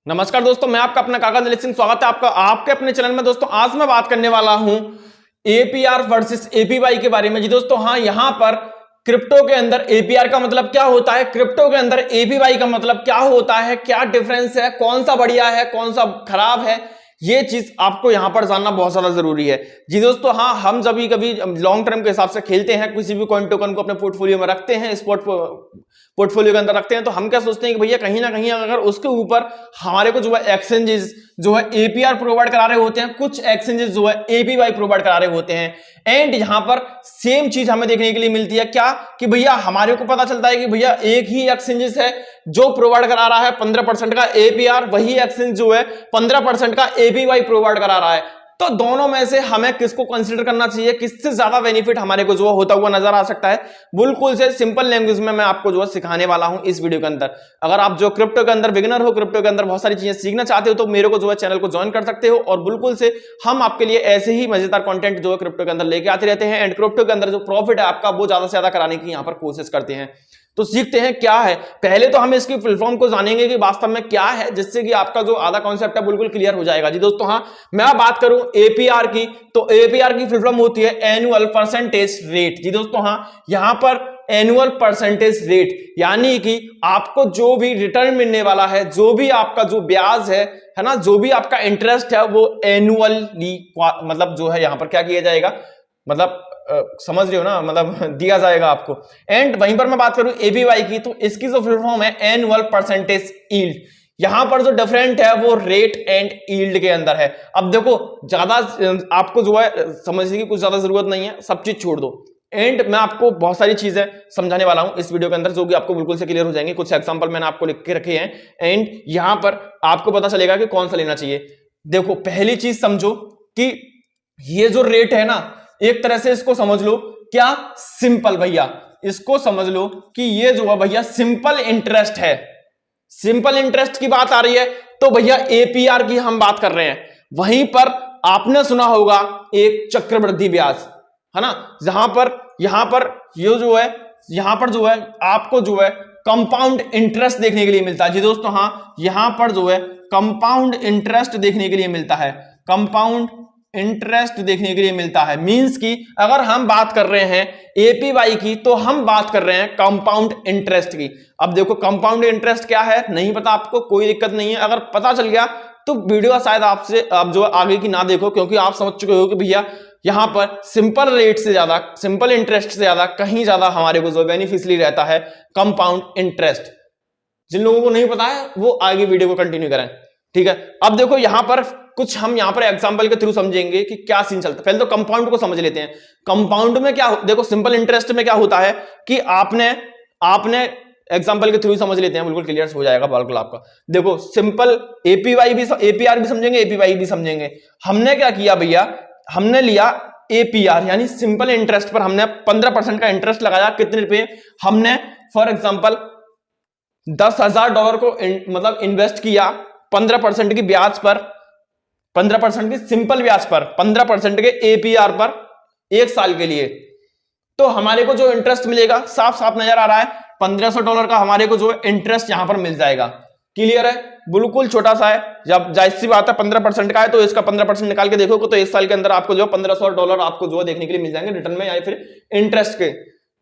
नमस्कार दोस्तों, मैं आपका अपना काका दिलीप सिंह। स्वागत है आपका आपके अपने चैनल में। दोस्तों आज मैं बात करने वाला हूं एपीआर वर्सेस एपीवाई के बारे में। जी दोस्तों, हाँ, यहां पर क्रिप्टो के अंदर एपीआर का मतलब क्या होता है, क्रिप्टो के अंदर एपीवाई का मतलब क्या होता है, क्या डिफरेंस है, कौन सा बढ़िया है, कौन सा खराब है, ये चीज आपको यहां पर जानना बहुत ज्यादा जरूरी है। जी दोस्तों, हाँ, हम कभी कभी लॉन्ग टर्म के हिसाब से खेलते हैं, किसी भी कॉइन टोकन को अपने पोर्टफोलियो में रखते हैं, स्पॉट पोर्टफोलियो के अंदर रखते हैं, तो हम क्या सोचते हैं कि भैया कहीं ना कहीं अगर उसके ऊपर हमारे को जो है एक्सचेंजेस जो है एपीआर प्रोवाइड करा रहे होते हैं, कुछ एक्सचेंजेस जो है एपीवाई प्रोवाइड करा रहे होते हैं। एंड यहां पर सेम चीज हमें देखने के लिए मिलती है, क्या कि भैया हमारे को पता चलता है कि भैया एक ही एक्सचेंजेस है जो प्रोवाइड करा रहा है 15% का एपीआर, वही एक्सचेंज जो है 15% का एपीवाई प्रोवाइड करा रहा है। तो दोनों में से हमें किसको कंसीडर करना चाहिए, किससे ज्यादा बेनिफिट हमारे को जो होता हुआ नजर आ सकता है, बिल्कुल से सिंपल लैंग्वेज में मैं आपको जो है सिखाने वाला हूं इस वीडियो के अंदर। अगर आप जो क्रिप्टो के अंदर बिगिनर हो, क्रिप्टो के अंदर बहुत सारी चीजें सीखना चाहते हो, तो मेरे को जो है चैनल को ज्वाइन कर सकते हो और बिल्कुल से हम आपके लिए ऐसे ही मजेदार कंटेंट जो है क्रिप्टो के अंदर लेके आते रहते हैं। एंड क्रिप्टो के अंदर जो प्रॉफिट है आपका वो ज्यादा से ज्यादा कराने की यहाँ पर कोशिश करते हैं। तो सीखते हैं क्या है। पहले तो हम इसकी फुल फॉर्म को जानेंगे कि वास्तव में क्या है, जिससे कि आपका जो आधा कॉन्सेप्ट है बिल्कुल क्लियर हो जाएगा। जी दोस्तों, हाँ, मैं बात करूं एपीआर की, तो एपीआर की फुल फॉर्म होती है एनुअल परसेंटेज रेट। जी दोस्तों, हाँ, यहां पर एनुअल परसेंटेज रेट यानी कि आपको जो भी रिटर्न मिलने वाला है, जो भी आपका जो ब्याज है ना, जो भी आपका इंटरेस्ट है, वो एनुअली मतलब जो है यहां पर क्या किया जाएगा, मतलब समझ रहे हो ना, मतलब दिया जाएगा आपको। एंड वहीं पर मैं बात करूं एपीवाई की, तो इसकी जो फुल फॉर्म है एनुअल परसेंटेज यील्ड। यहां पर जो डिफरेंट है वो रेट एंड यील्ड के अंदर है। अब देखो, ज्यादा आपको जो है समझने की कुछ ज्यादा जरूरत नहीं है, सब चीज छोड़ दो। एंड मैं आपको बहुत सारी चीजें समझाने वाला हूं इस वीडियो के अंदर, जो कि आपको बिल्कुल से क्लियर हो जाएंगे। कुछ एग्जांपल मैंने आपको लिख के रखे हैं एंड यहां पर आपको पता चलेगा कि कौन सा लेना चाहिए। देखो, पहली चीज समझो कि ये जो रेट है ना, एक तरह से इसको समझ लो क्या, सिंपल भैया, इसको समझ लो कि ये जो है भैया सिंपल इंटरेस्ट है। सिंपल इंटरेस्ट की बात आ रही है तो भैया एपीआर की हम बात कर रहे हैं। वहीं पर आपने सुना होगा एक चक्रवृद्धि ब्याज, है ना, यहां पर ये जो है, यहां पर जो है आपको जो है कंपाउंड इंटरेस्ट देखने के लिए मिलता है। जी दोस्तों, हाँ, यहां पर जो है कंपाउंड इंटरेस्ट देखने के लिए मिलता है, कंपाउंड इंटरेस्ट देखने के लिए मिलता है। मींस की अगर हम बात कर रहे हैं एपीवाई की, तो हम बात कर रहे हैं कंपाउंड इंटरेस्ट की। अब देखो, कंपाउंड इंटरेस्ट क्या है नहीं पता आपको, कोई दिक्कत नहीं है। अगर पता चल गया तो वीडियो शायद आपसे आप जो आगे की ना देखो, क्योंकि आप समझ चुके हो कि भैया यहां पर सिंपल रेट से ज्यादा, सिंपल इंटरेस्ट से ज्यादा कहीं ज्यादा हमारे को जो बेनिफिशियरी रहता है कंपाउंड इंटरेस्ट। जिन लोगों को नहीं पता है वो आगे वीडियो को कंटिन्यू करें, ठीक है। अब देखो, यहां पर कुछ हम यहां पर एग्जांपल के थ्रू समझेंगे कि क्या सीन चलता है। पहले तो कंपाउंड को समझ लेते हैं। कंपाउंड में क्या, देखो सिंपल इंटरेस्ट में क्या होता है कि आपने एग्जांपल के थ्रू समझ लेते हैं, बिल्कुल क्लियर हो जाएगा बिल्कुल आपका। देखो, सिंपल एपीवाई भी, एपीआर भी समझेंगे, एपीवाई भी समझेंगे। हमने क्या किया भैया, हमने लिया एपीआर यानी सिंपल इंटरेस्ट पर हमने 15% का इंटरेस्ट लगाया। कितने रुपए, हमने फॉर एग्जांपल $10,000 को मतलब इन्वेस्ट किया 15% की ब्याज पर, 15% की सिंपल ब्याज पर, 15% के एपीआर पर 1 साल के लिए। तो हमारे को जो इंटरेस्ट मिलेगा साफ साफ नजर आ रहा है, $1,500 का हमारे को जो इंटरेस्ट यहां पर मिल जाएगा। क्लियर है, बिल्कुल छोटा सा है। जब जाहिर सी बात है 15% का है, तो इसका 15% निकाल के देखोगे तो 1 साल के अंदर आपको जो $1,500 आपको जो देखने के लिए मिल जाएंगे रिटर्न में या फिर इंटरेस्ट के,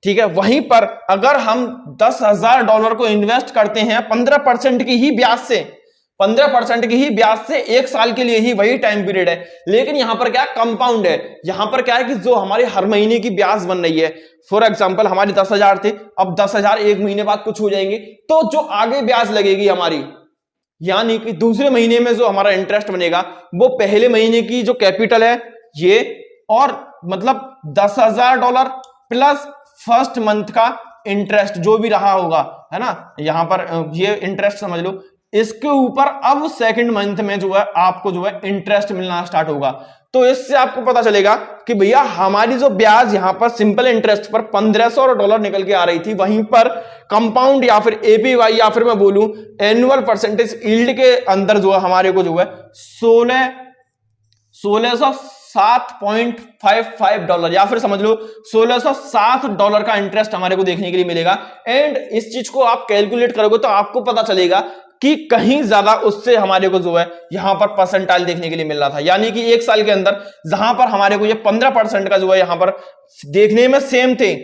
ठीक है। वहीं पर अगर हम $10,000 को इन्वेस्ट करते हैं 15% की ही ब्याज से, 15% की ही ब्याज से 1 साल के लिए ही, वही टाइम पीरियड है, लेकिन यहां पर क्या कंपाउंड है। यहां पर क्या है कि जो हमारी हर महीने की ब्याज बन रही है, फॉर एग्जांपल हमारी 10,000 थे, अब 10,000 1 महीने बाद कुछ हो जाएंगे, तो जो आगे ब्याज लगेगी हमारी, यानी कि दूसरे महीने में जो हमारा इंटरेस्ट बनेगा वो पहले महीने की जो कैपिटल है ये, और मतलब $10,000 प्लस फर्स्ट मंथ का इंटरेस्ट जो भी रहा होगा, है ना, यहां पर ये इंटरेस्ट समझ लो। इसके ऊपर अब सेकंड मंथ में जो है आपको जो है इंटरेस्ट मिलना स्टार्ट होगा। तो इससे आपको पता चलेगा कि भैया हमारी जो ब्याज यहां पर सिंपल इंटरेस्ट पर $1,500 निकल के आ रही थी, वहीं पर कंपाउंड या फिर एपीवाई या फिर मैं बोलूं एनुअल परसेंटेज यील्ड के अंदर जो है हमारे को जो है $1,607.55 या फिर समझ लो $1,607 का इंटरेस्ट हमारे को देखने के लिए मिलेगा। एंड इस चीज को आप कैलकुलेट करोगे तो आपको पता चलेगा कि कहीं ज्यादा उससे हमारे को जो है यहां पर परसेंटाइल देखने के लिए मिल रहा था। यानी कि एक साल के अंदर जहां पर हमारे को ये 15% का जो है यहां पर देखने में सेम थे,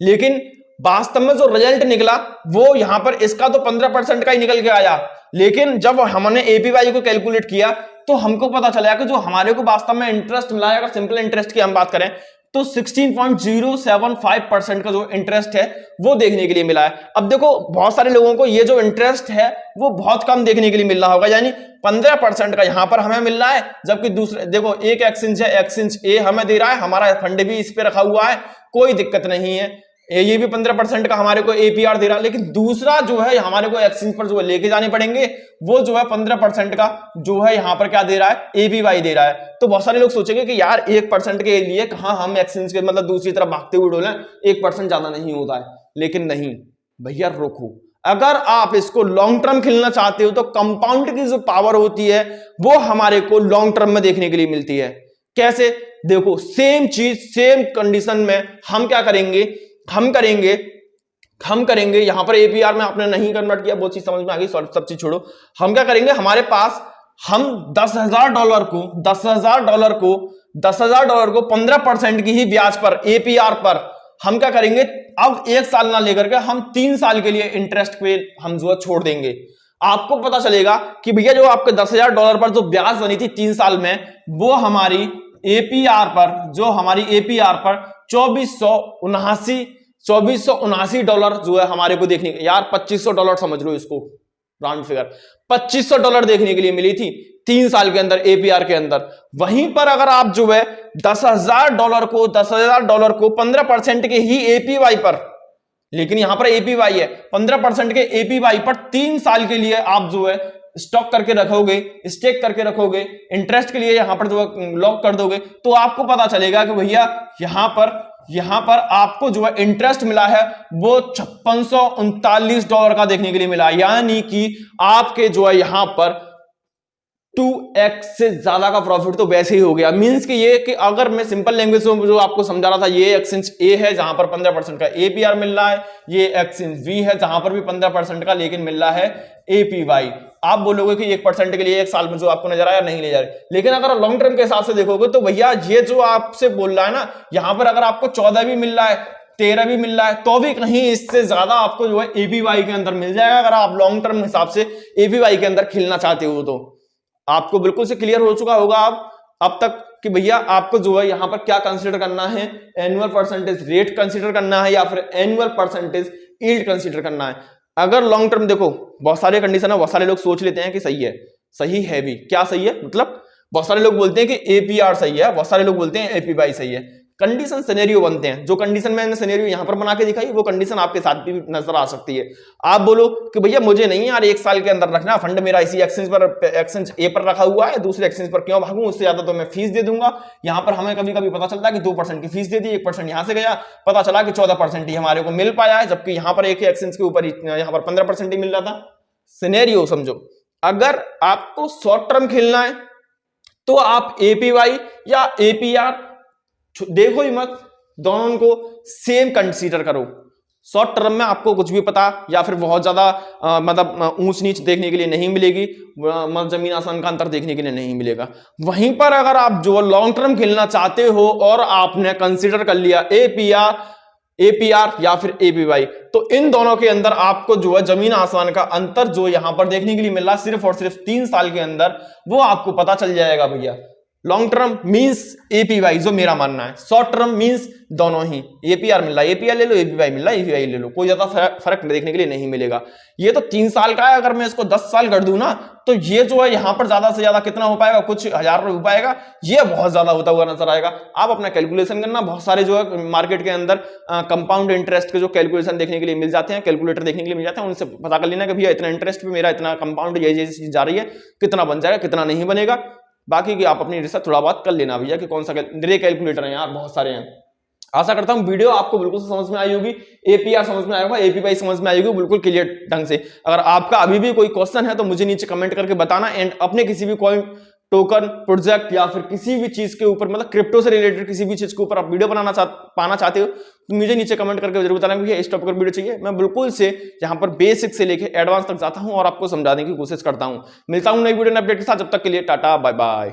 लेकिन वास्तव में जो रिजल्ट निकला वो यहां पर इसका तो 15% का ही निकल के आया। लेकिन जब हमने एपीवाई को कैलकुलेट किया तो हमको पता चला कि जो हमारे को वास्तव में इंटरेस्ट मिला है, अगर सिंपल इंटरेस्ट की हम बात करें तो 16.075% का जो इंटरेस्ट है वो देखने के लिए मिला है। अब देखो बहुत सारे लोगों को ये जो इंटरेस्ट है वो बहुत कम देखने के लिए मिल रहा होगा, यानी 15% का यहां पर हमें मिल रहा है, जबकि दूसरे देखो एक एक्सचेंज है, एक्सचेंज ए हमें दे रहा है, हमारा फंड भी इस पे रखा हुआ है, कोई दिक्कत नहीं है, ये भी 15% का हमारे को एपीआर दे रहा है। लेकिन दूसरा जो है हमारे को एक्सचेंज पर जो है लेके जाने पड़ेंगे, वो जो है 15% का जो है यहां पर क्या दे रहा है, एपीवाई दे रहा है। तो बहुत सारे लोग सोचेंगे कि यार 1% के लिए कहां हम एक्सचेंज के मतलब दूसरी तरफ भागते हुए डोलें, 1% ज्यादा नहीं होता है। लेकिन नहीं भैया रोको, अगर आप इसको लॉन्ग टर्म खेलना चाहते हो तो कंपाउंड की जो पावर होती है वो हमारे को लॉन्ग टर्म में देखने के लिए मिलती है। कैसे? देखो सेम चीज सेम कंडीशन में हम क्या करेंगे, हम करेंगे यहां पर एपीआर में आपने नहीं कन्वर्ट किया, बहुत चीज समझ में आ गई, सब चीज छोड़ो। हम क्या करेंगे, हमारे पास हम $10,000 को 15% की ही ब्याज पर एपीआर पर हम क्या करेंगे, अब 1 साल ना लेकर के हम 3 साल के लिए इंटरेस्ट पे हम जो छोड़ देंगे। आपको पता चलेगा कि भैया जो आपके $10,000 पर जो ब्याज बनी थी 3 साल में, वो हमारी एपीआर पर $2479 जो है हमारे को देखने के, यार $2500 समझ लो इसको, राउंड फिगर $2500 देखने के लिए मिली थी 3 साल के अंदर एपीआर के अंदर। वहीं पर अगर आप जो है $10,000 को 15% के ही एपीवाई पर, लेकिन यहां पर एपीवाई है 15% के एपीवाई पर 3 साल के लिए आप जो है स्टॉक करके रखोगे, स्टेक करके रखोगे, इंटरेस्ट के लिए यहां पर जो लॉक कर दोगे, तो आपको पता चलेगा कि भैया यहां पर आपको जो है इंटरेस्ट मिला है वो $5639 का देखने के लिए मिला। यानी कि आपके जो है यहां पर 2x से ज्यादा का प्रॉफिट तो वैसे ही हो गया। मींस कि ये कि अगर मैं सिंपल लैंग्वेज में जो आपको समझा रहा था, ये एक्सचेंज ए है जहां पर 15% का एपीआर मिल रहा है, ये एक्सचेंज बी है जहां पर भी 15% का लेकिन मिल रहा है एपीवाई। आप बोलोगे कि 1% के लिए 1 साल में जो आपको नजर आया नहीं ले जा रहे, लेकिन अगर लॉन्ग टर्म के हिसाब से देखोगे तो भैया ये जो आपसे बोल रहा है ना, यहां पर अगर आपको 14 भी मिल रहा है, 13 भी मिल रहा है, तो भी कहीं इससे ज्यादा आपको जो है एपीवाई के अंदर मिल जाएगा, अगर आप लॉन्ग टर्म हिसाब से एपीवाई के अंदर खेलना चाहते हो। तो आपको बिल्कुल से क्लियर हो चुका होगा अब तक कि भैया आपको जो है यहां पर क्या कंसीडर करना है, एनुअल परसेंटेज रेट कंसीडर करना है या फिर एनुअल परसेंटेज यील्ड कंसीडर करना है। अगर लॉन्ग टर्म देखो बहुत सारे कंडीशन है, बहुत सारे लोग सोच लेते हैं कि सही है, सही है भी क्या सही है, मतलब बहुत सारे लोग बोलते हैं कि एपीआर सही है, बहुत सारे लोग बोलते हैं एपीवाई सही है। कंडीशन सिनेरियो बनते हैं, जो कंडीशन मैंने सिनेरियो यहां पर बना के दिखाई वो कंडीशन आपके साथ भी नजर आ सकती है। आप बोलो कि भैया मुझे नहीं यार 1 साल के अंदर रखना, फंड मेरा इसी एक्सचेंज ए पर रखा हुआ है, दूसरे एक्सचेंज पर क्यों भागूं, उससे ज्यादा तो मैं फीस दे दूंगा। यहां पर हमें कभी कभी पता चलता है कि 2% की फीस दे दी, 1% यहां से गया, पता चला कि 14% ही हमारे को मिल पाया है, जबकि यहां पर एक ही एक्सचेंज के ऊपर यहां पर 15% ही मिल रहा था। सिनेरियो समझो, अगर आपको शॉर्ट टर्म खेलना है तो आप एपीवाई या एपीआर देखो ही मत, दोनों को सेम कंसीडर करो। शॉर्ट टर्म में आपको कुछ भी पता या फिर बहुत ज्यादा मतलब ऊंच नीच देखने के लिए नहीं मिलेगी, जमीन आसमान का अंतर देखने के लिए नहीं मिलेगा। वहीं पर अगर आप जो लॉन्ग टर्म खेलना चाहते हो और आपने कंसीडर कर लिया एपीआर या फिर एपीवाई, तो इन दोनों के अंदर आपको जो है जमीन आसमान का अंतर जो यहां पर देखने के लिए मिल रहा है सिर्फ और सिर्फ 3 साल के अंदर, वो आपको पता चल जाएगा भैया। लॉन्ग टर्म मींस एपीवाई, जो मेरा मानना है, शॉर्ट टर्म मींस दोनों ही, एपीआर मिल रहा है एपीआर ले लो, एपीवाई मिल रहा है एपीवाई ले लो, कोई ज्यादा फर्क देखने के लिए नहीं मिलेगा। ये तो 3 साल का है, अगर मैं इसको 10 साल कर दूं ना तो ये जो है यहां पर ज्यादा से ज्यादा कितना हो पाएगा, कुछ हजार हो पाएगा, ये बहुत ज्यादा होता हुआ नजर आएगा। आप अपना कैलकुलेशन करना, बहुत सारे जो है मार्केट के अंदर कंपाउंड इंटरेस्ट के जो कैलकुलेशन देखने के लिए मिल जाते हैं, कैलकुलेटर देखने के लिए मिल जाते हैं, उनसे पता कर लेना कि भैया इतना इंटरेस्ट पे मेरा इतना कंपाउंड ये चीज जा रही है, कितना बन जाएगा कितना नहीं बनेगा। बाकी की आप अपनी रिसर्च थोड़ा बहुत कर लेना भैया कि कौन सा मेरे कैलकुलेटर है यार बहुत सारे हैं। आशा करता हूं वीडियो आपको बिल्कुल समझ में आई होगी, एपीआर समझ में आया होगा, एपीवाई समझ में आई होगी बिल्कुल क्लियर ढंग से। अगर आपका अभी भी कोई क्वेश्चन है तो मुझे नीचे कमेंट करके बताना, एंड अपने किसी भी कोई टोकन प्रोजेक्ट या फिर किसी भी चीज के ऊपर, मतलब क्रिप्टो से रिलेटेड किसी भी चीज के ऊपर आप वीडियो पाना चाहते हो तो मुझे नीचे कमेंट करके जरूर बताना कि इस टॉपिक पर वीडियो चाहिए। मैं बिल्कुल से यहां पर बेसिक से लेके एडवांस तक जाता हूं और आपको समझाने की कोशिश करता हूं। मिलता हूं नई वीडियो अपडेट के साथ, जब तक के लिए टाटा बाय बाय।